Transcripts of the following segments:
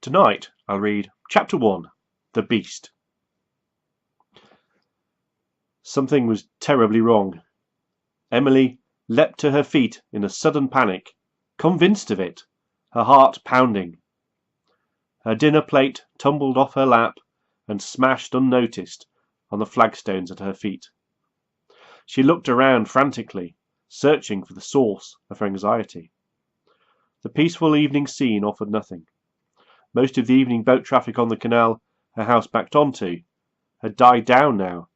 Tonight I'll read Chapter 1, The Beast. Something was terribly wrong. Emily leapt to her feet in a sudden panic, convinced of it, her heart pounding. Her dinner plate tumbled off her lap and smashed unnoticed on the flagstones at her feet. She looked around frantically, searching for the source of her anxiety. The peaceful evening scene offered nothing. Most of the evening boat traffic on the canal her house backed onto had died down now,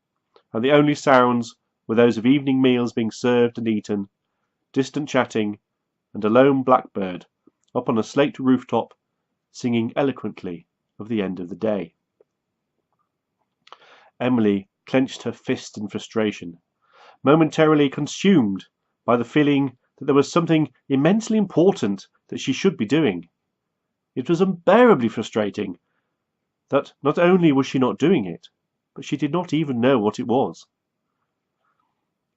and the only sounds were those of evening meals being served and eaten, distant chatting, and a lone blackbird up on a slate rooftop singing eloquently of the end of the day. Emily clenched her fist in frustration, momentarily consumed by the feeling that there was something immensely important that she should be doing. It was unbearably frustrating that not only was she not doing it, but she did not even know what it was.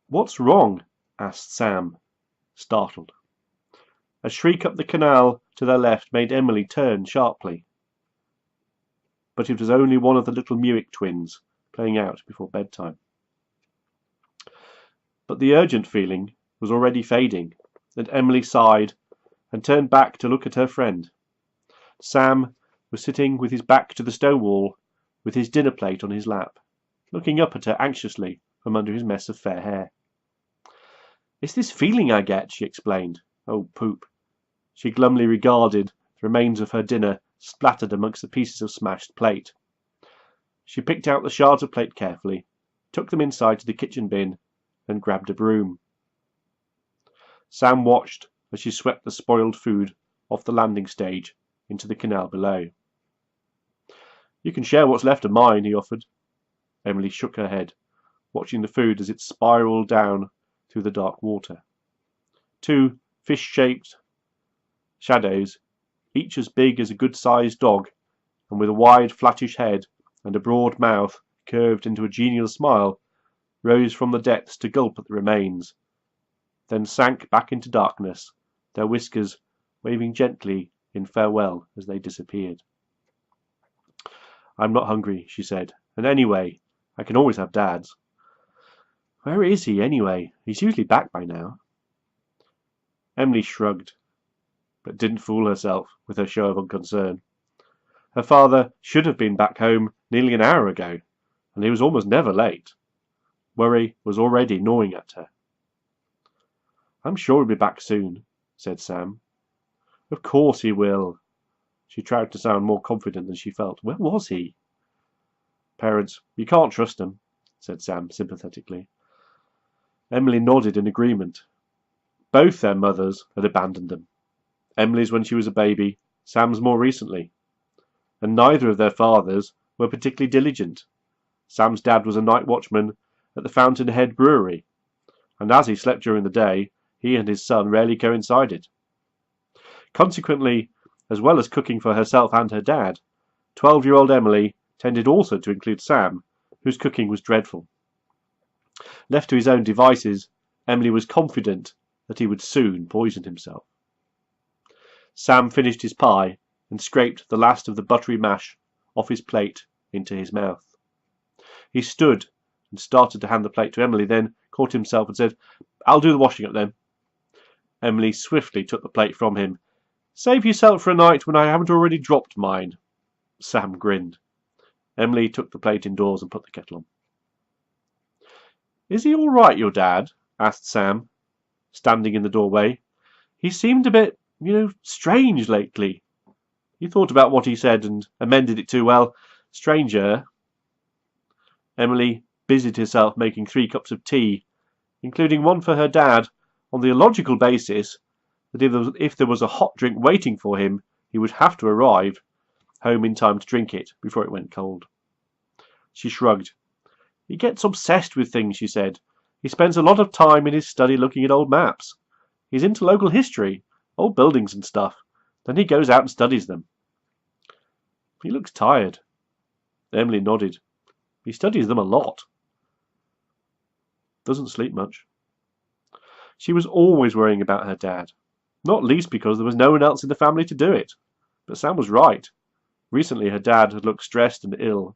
"What's wrong?" asked Sam, startled. A shriek up the canal to their left made Emily turn sharply. But it was only one of the little Muick twins playing out before bedtime. But the urgent feeling was already fading, and Emily sighed and turned back to look at her friend. Sam was sitting with his back to the stone wall, with his dinner plate on his lap, looking up at her anxiously from under his mess of fair hair. "It's this feeling I get," she explained. "Oh, poop." She glumly regarded the remains of her dinner splattered amongst the pieces of smashed plate. She picked out the shards of plate carefully, took them inside to the kitchen bin, and grabbed a broom. Sam watched as she swept the spoiled food off the landing stage into the canal below. "You can share what's left of mine," he offered. Emily shook her head, watching the food as it spiraled down through the dark water. Two fish-shaped shadows, each as big as a good-sized dog, and with a wide, flattish head and a broad mouth curved into a genial smile, rose from the depths to gulp at the remains, then sank back into darkness, their whiskers waving gently in farewell as they disappeared. "I'm not hungry," she said, "and anyway, I can always have Dad's." "Where is he, anyway? He's usually back by now." Emily shrugged, but didn't fool herself with her show of unconcern. Her father should have been back home nearly an hour ago, and he was almost never late. Worry was already gnawing at her. "I'm sure he'll be back soon," said Sam. "Of course he will." She tried to sound more confident than she felt. "Where was he?" "Parents, you can't trust them," said Sam sympathetically. Emily nodded in agreement. Both their mothers had abandoned them. Emily's when she was a baby, Sam's more recently. And neither of their fathers were particularly diligent. Sam's dad was a night watchman at the Fountainhead Brewery, and as he slept during the day, he and his son rarely coincided. Consequently, as well as cooking for herself and her dad, 12-year-old Emily tended also to include Sam, whose cooking was dreadful. Left to his own devices, Emily was confident that he would soon poison himself. Sam finished his pie and scraped the last of the buttery mash off his plate into his mouth. He stood and started to hand the plate to Emily, then caught himself and said, "I'll do the washing up then." Emily swiftly took the plate from him. "Save yourself for a night when I haven't already dropped mine." Sam grinned. Emily took the plate indoors and put the kettle on. "Is he all right, your dad?" asked Sam, standing in the doorway. "He seemed a bit, strange lately." "You thought about what he said and amended it to, well, stranger." Emily busied herself making 3 cups of tea, including one for her dad, on the illogical basis that if there was a hot drink waiting for him, he would have to arrive home in time to drink it before it went cold. She shrugged. "He gets obsessed with things," she said. "He spends a lot of time in his study looking at old maps. He's into local history, old buildings and stuff. Then he goes out and studies them." "He looks tired." Emily nodded. "He studies them a lot." "Doesn't sleep much." She was always worrying about her dad, not least because there was no one else in the family to do it. But Sam was right. Recently her dad had looked stressed and ill,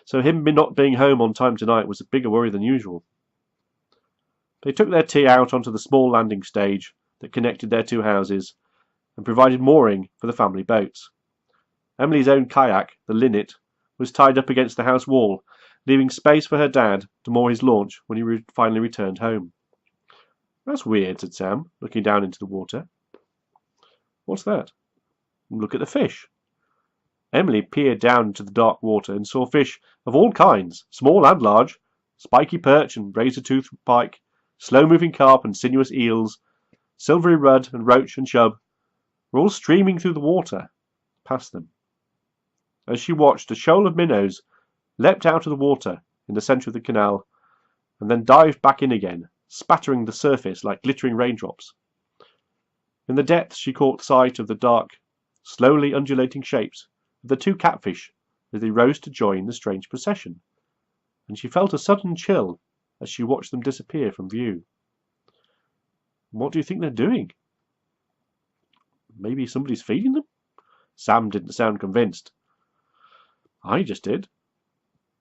so him not being home on time tonight was a bigger worry than usual. They took their tea out onto the small landing stage that connected their two houses and provided mooring for the family boats. Emily's own kayak, the Linnet, was tied up against the house wall, leaving space for her dad to moor his launch when he finally returned home. "That's weird," said Sam, looking down into the water. "What's that?" "Look at the fish." Emily peered down into the dark water and saw fish of all kinds, small and large, spiky perch and razor-toothed pike, slow-moving carp and sinuous eels, silvery rudd and roach and chub, were all streaming through the water past them. As she watched, a shoal of minnows leapt out of the water in the centre of the canal and then dived back in again, spattering the surface like glittering raindrops. In the depths she caught sight of the dark, slowly undulating shapes of the two catfish as they rose to join the strange procession, and she felt a sudden chill as she watched them disappear from view. "What do you think they're doing?" "Maybe somebody's feeding them?" Sam didn't sound convinced. "I just did.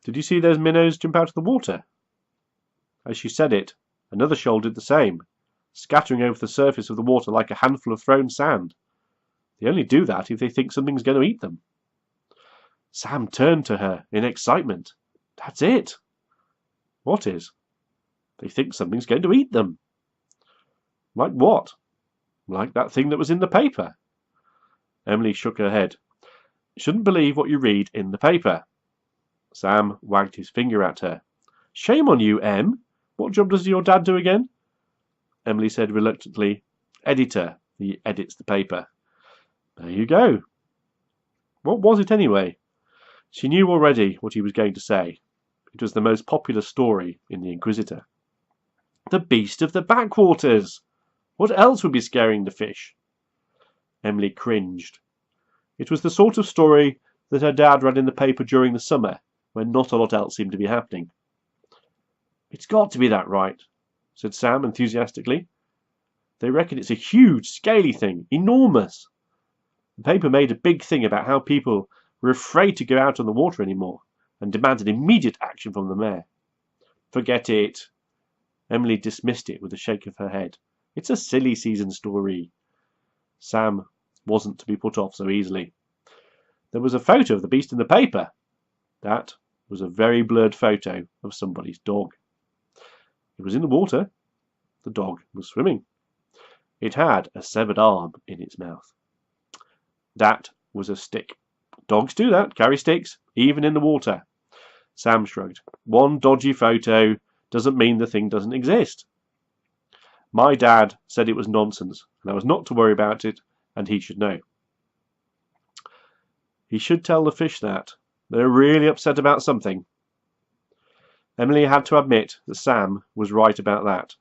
Did you see those minnows jump out of the water?" As she said it, another shoal did the same, scattering over the surface of the water like a handful of thrown sand. They only do that if they think something's going to eat them. Sam turned to her in excitement. "That's it." "What is?" "They think something's going to eat them." "Like what?" "Like that thing that was in the paper." Emily shook her head. "Shouldn't believe what you read in the paper." Sam wagged his finger at her. "Shame on you, Em. What job does your dad do again?" Emily said reluctantly, "Editor. He edits the paper." "There you go." What was it anyway? She knew already what he was going to say. It was the most popular story in the Inquisitor. The beast of the backwaters! What else would be scaring the fish? Emily cringed. It was the sort of story that her dad read in the paper during the summer, when not a lot else seemed to be happening. "It's got to be that, right?" said Sam enthusiastically. "They reckon it's a huge, scaly thing, enormous. The paper made a big thing about how people were afraid to go out on the water anymore, and demanded immediate action from the mayor." "Forget it." Emily dismissed it with a shake of her head. "It's a silly season story." Sam wasn't to be put off so easily. "There was a photo of the beast in the paper." That was a very blurred photo of somebody's dog. It was in the water. The dog was swimming. It had a severed arm in its mouth. That was a stick. Dogs do that, carry sticks, even in the water. Sam shrugged. One dodgy photo doesn't mean the thing doesn't exist. My dad said it was nonsense, and I was not to worry about it, and he should know. He should tell the fish that. They're really upset about something. Emily had to admit that Sam was right about that.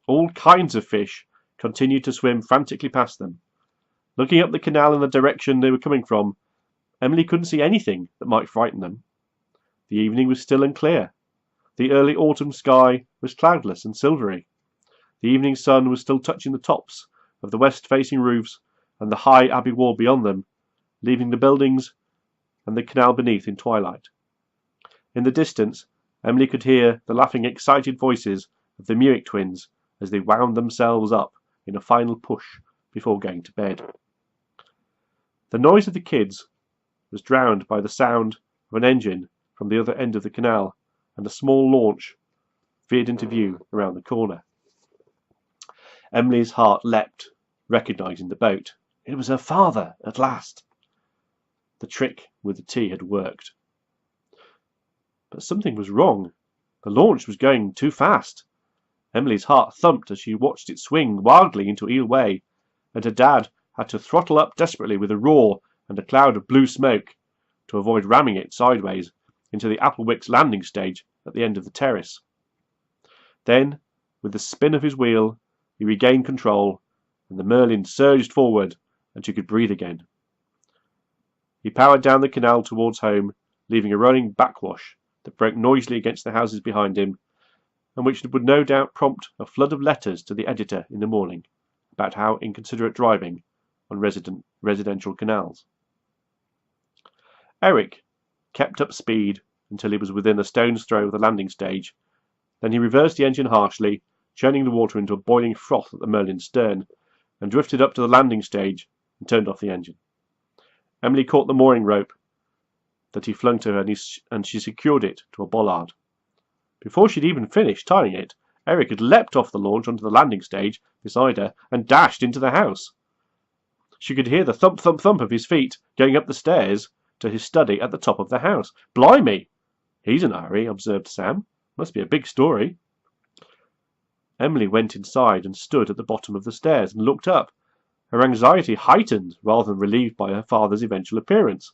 All kinds of fish continued to swim frantically past them. Looking up the canal in the direction they were coming from, Emily couldn't see anything that might frighten them. The evening was still and clear. The early autumn sky was cloudless and silvery. The evening sun was still touching the tops of the west-facing roofs and the high abbey wall beyond them, leaving the buildings and the canal beneath in twilight. In the distance, Emily could hear the laughing, excited voices of the Muick twins as they wound themselves up in a final push before going to bed. The noise of the kids was drowned by the sound of an engine from the other end of the canal, and a small launch veered into view around the corner. Emily's heart leapt, recognizing the boat. It was her father at last. The trick with the tea had worked. But something was wrong. The launch was going too fast. Emily's heart thumped as she watched it swing wildly into Eel Way, and her dad had to throttle up desperately with a roar and a cloud of blue smoke to avoid ramming it sideways into the Applewicks landing stage at the end of the terrace. Then, with the spin of his wheel, he regained control, and the Merlin surged forward, and she could breathe again. He powered down the canal towards home, leaving a running backwash that broke noisily against the houses behind him, and which would no doubt prompt a flood of letters to the editor in the morning about how inconsiderate driving on residential canals. Eric kept up speed until he was within a stone's throw of the landing stage. Then he reversed the engine harshly, churning the water into a boiling froth at the Merlin's stern, and drifted up to the landing stage and turned off the engine. Emily caught the mooring rope that he flung to her, and she secured it to a bollard. Before she'd even finished tying it, Eric had leapt off the launch onto the landing stage beside her and dashed into the house. She could hear the thump, thump, thump of his feet going up the stairs to his study at the top of the house. "Blimey! He's in a hurry," observed Sam. "Must be a big story." Emily went inside and stood at the bottom of the stairs and looked up, her anxiety heightened rather than relieved by her father's eventual appearance.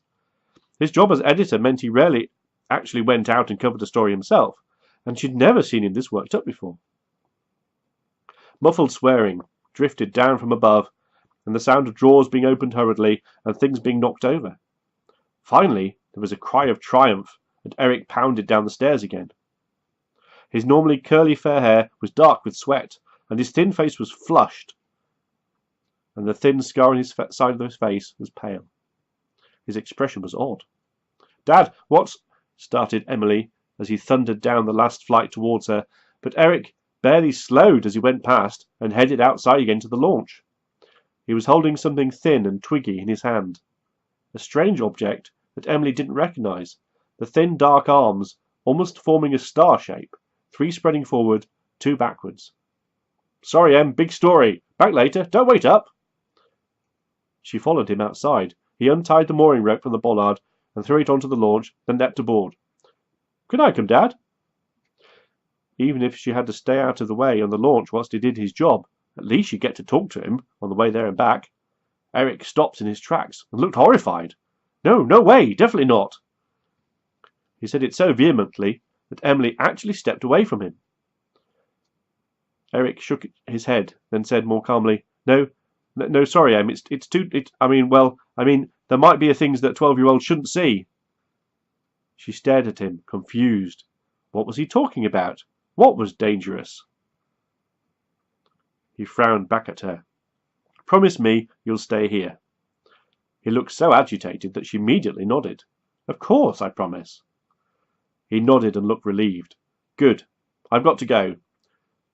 His job as editor meant he rarely actually went out and covered a story himself, and she'd never seen him this worked up before. Muffled swearing drifted down from above, and the sound of drawers being opened hurriedly and things being knocked over. Finally, there was a cry of triumph, and Eric pounded down the stairs again. His normally curly fair hair was dark with sweat, and his thin face was flushed, and the thin scar on his side of his face was pale. His expression was odd. "Dad, what's—" started Emily as he thundered down the last flight towards her, but Eric barely slowed as he went past and headed outside again to the launch. He was holding something thin and twiggy in his hand, a strange object that Emily didn't recognize, the thin dark arms almost forming a star shape, 3 spreading forward, 2 backwards. "Sorry, Em, big story. Back later. Don't wait up." She followed him outside. He untied the mooring rope from the bollard and threw it onto the launch, then leapt aboard. "Can I come, Dad?" Even if she had to stay out of the way on the launch whilst he did his job, at least she'd get to talk to him on the way there and back. Eric stopped in his tracks and looked horrified. "No, no way, definitely not." He said it so vehemently that Emily actually stepped away from him. Eric shook his head, then said more calmly, No, sorry, Em, it's too, there might be things that 12-year-olds shouldn't see." She stared at him, confused. What was he talking about? What was dangerous? He frowned back at her. "Promise me you'll stay here." He looked so agitated that she immediately nodded. "Of course, I promise." He nodded and looked relieved. "Good. I've got to go.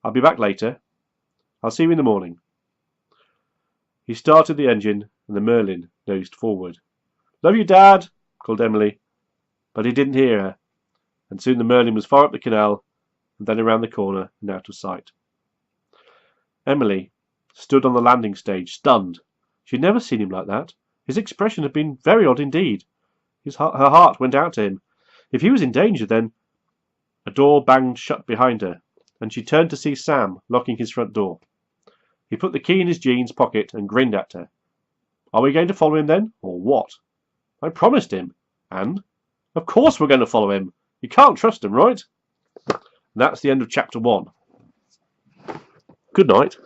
I'll be back later. I'll see you in the morning." He started the engine, and the Merlin nosed forward. "Love you, Dad," called Emily, but he didn't hear her, and soon the Merlin was far up the canal, and then around the corner and out of sight. Emily stood on the landing stage, stunned. She had never seen him like that. His expression had been very odd indeed. Her heart went out to him. If he was in danger, then— A door banged shut behind her, and she turned to see Sam locking his front door. He put the key in his jeans pocket and grinned at her. "Are we going to follow him then, or what?" "I promised him." "And?" "Of course we're going to follow him. You can't trust him, right?" And that's the end of chapter 1. Good night.